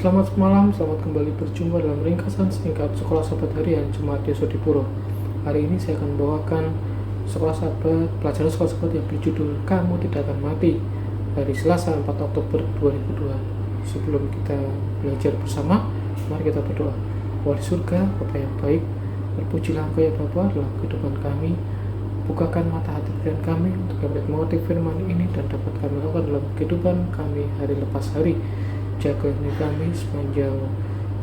Selamat malam, selamat kembali berjumpa dalam ringkasan singkat Sekolah Sahabat Harian Jemaat Yesodipuro. Hari ini saya akan membawakan pelajaran Sekolah Sahabat yang berjudul Kamu Tidak Akan Mati dari Selasa 4 Oktober 2002. Sebelum kita belajar bersama, mari kita berdoa. Bapa di surga, Bapa yang baik, terpujilah Engkau ya Bapa dalam kehidupan kami. Bukakan mata hati pikiran kami untuk dapat mengerti firman ini dan dapat kami lakukan dalam kehidupan kami hari lepas hari. Jaga kami sepanjang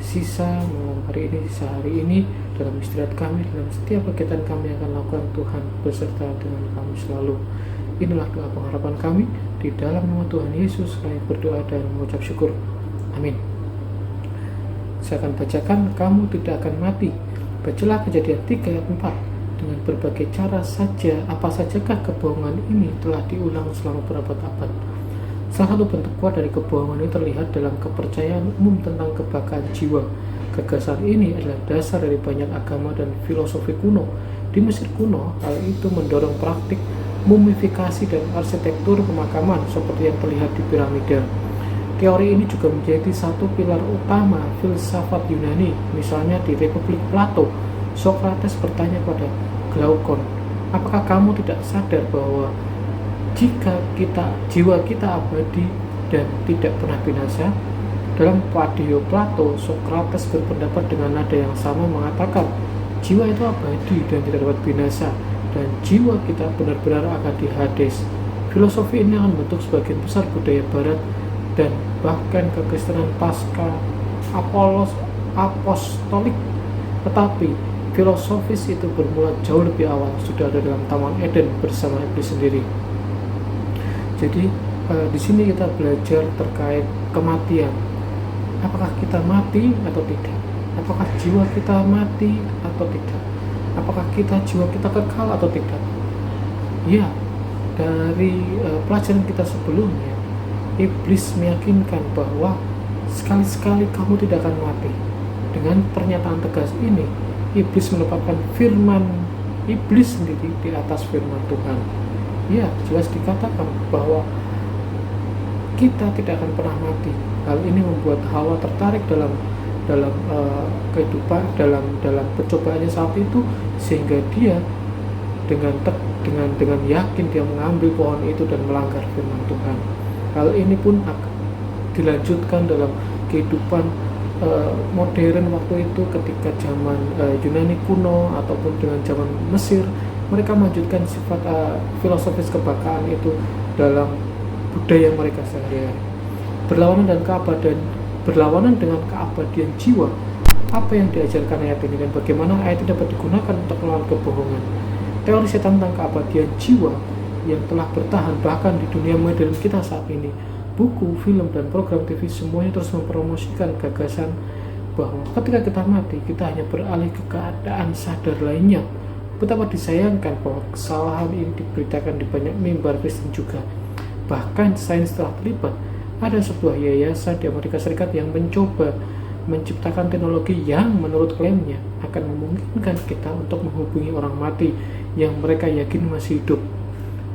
sisa malam hari ini, sisa hari ini, dalam istirahat kami, dalam setiap kegiatan kami akan lakukan. Tuhan beserta dengan kami selalu. Inilah doa pengharapan kami di dalam nama Tuhan Yesus. Kami berdoa dan mengucap syukur. Amin. Saya akan bacakan Kamu Tidak Akan Mati. Bacalah Kejadian 3 ayat 4. Dengan berbagai cara saja, apa sajakah kebohongan ini telah diulang selama berabad-abad. Salah satu bentuk kuat dari kebohongan ini terlihat dalam kepercayaan umum tentang kebakaran jiwa. Gagasan ini adalah dasar dari banyak agama dan filosofi kuno. Di Mesir kuno, hal itu mendorong praktik mumifikasi dan arsitektur pemakaman seperti yang terlihat di piramida. Teori ini juga menjadi satu pilar utama filsafat Yunani. Misalnya di Republik Plato, Sokrates bertanya pada Glaukon, apakah kamu tidak sadar bahwa jika jiwa kita abadi dan tidak pernah binasa? Dalam Padio Plato, Sokrates berpendapat dengan nada yang sama mengatakan jiwa itu abadi dan tidak dapat binasa, dan jiwa kita benar-benar akan di Hades. Filosofi ini akan membentuk sebagian besar budaya barat dan bahkan kekristenan pasca apostolik. Tetapi filosofis itu bermula jauh lebih awal, sudah ada dalam Taman Eden bersama iblis sendiri. Jadi di sini kita belajar terkait kematian. Apakah kita mati atau tidak? Apakah jiwa kita mati atau tidak? Apakah jiwa kita kekal atau tidak? Ya, dari pelajaran kita sebelumnya, iblis meyakinkan bahwa sekali-sekali kamu tidak akan mati. Dengan pernyataan tegas ini, iblis menetapkan firman iblis sendiri di atas firman Tuhan. Ya, jelas dikatakan bahwa kita tidak akan pernah mati. Hal ini membuat Hawa tertarik dalam kehidupan, dalam percobaannya saat itu, sehingga dia dengan yakin dia mengambil pohon itu dan melanggar firman Tuhan. Hal ini pun dilanjutkan dalam kehidupan modern waktu itu, ketika zaman Yunani kuno ataupun dengan zaman Mesir. Mereka melanjutkan sifat filosofis kebakaran itu dalam budaya mereka sehari-hari. Berlawanan dengan keabadian jiwa. Apa yang diajarkan ayat ini dan bagaimana ayat ini dapat digunakan untuk melawan kebohongan? Teori setan tentang keabadian jiwa yang telah bertahan bahkan di dunia modern kita saat ini. Buku, film, dan program TV semuanya terus mempromosikan gagasan bahwa ketika kita mati, kita hanya beralih ke keadaan sadar lainnya. Betapa disayangkan bahwa kesalahan ini diberitakan di banyak mimbar Kristen juga. Bahkan sains telah terlibat. Ada sebuah yayasan di Amerika Serikat yang mencoba menciptakan teknologi yang menurut klaimnya akan memungkinkan kita untuk menghubungi orang mati yang mereka yakin masih hidup.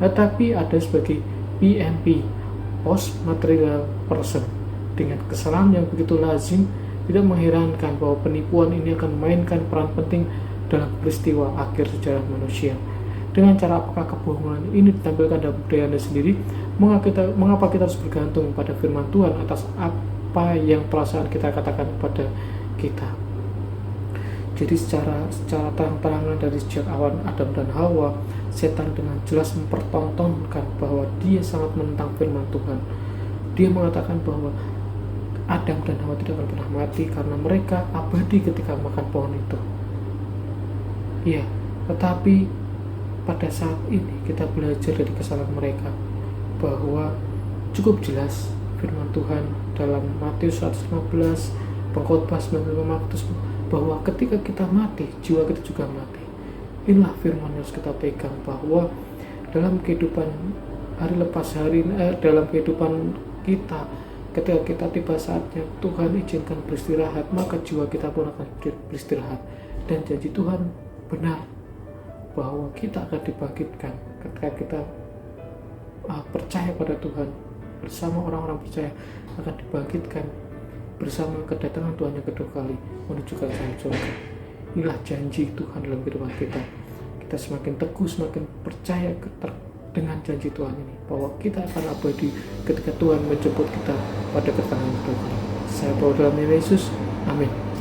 Tetapi ada sebagai PMP, Post Material Person. Dengan kesalahan yang begitu lazim, tidak mengherankan bahwa penipuan ini akan memainkan peran penting dalam peristiwa akhir sejarah manusia. Dengan cara apakah kebohongan ini ditampilkan dalam budaya Anda sendiri? Mengapa kita harus bergantung pada firman Tuhan atas apa yang perasaan kita katakan kepada kita? Jadi secara terang-terangan dari sejak awal Adam dan Hawa, setan dengan jelas mempertontonkan bahwa dia sangat menentang firman Tuhan. Dia mengatakan bahwa Adam dan Hawa tidak akan pernah mati karena mereka abadi ketika makan pohon itu. Ya, tetapi pada saat ini kita belajar dari kesalahan mereka bahwa cukup jelas firman Tuhan dalam Matius 115, Pengkhotbah 95, bahwa ketika kita mati, jiwa kita juga mati. Inilah firman yang harus kita pegang, bahwa dalam kehidupan hari lepas hari, dalam kehidupan kita, ketika kita tiba saatnya Tuhan izinkan beristirahat, maka jiwa kita pun akan beristirahat. Dan janji Tuhan benar bahwa kita akan dibangkitkan ketika kita percaya pada Tuhan bersama orang-orang percaya, akan dibangkitkan bersama kedatangan Tuhan yang kedua kali menuju ke surga. Inilah janji Tuhan dalam kehidupan kita. Kita semakin teguh, semakin percaya dengan janji Tuhan ini, bahwa kita akan abadi ketika Tuhan menjemput kita pada kedatangan kedua kali. Saya berdoa dalam nama Yesus, amin.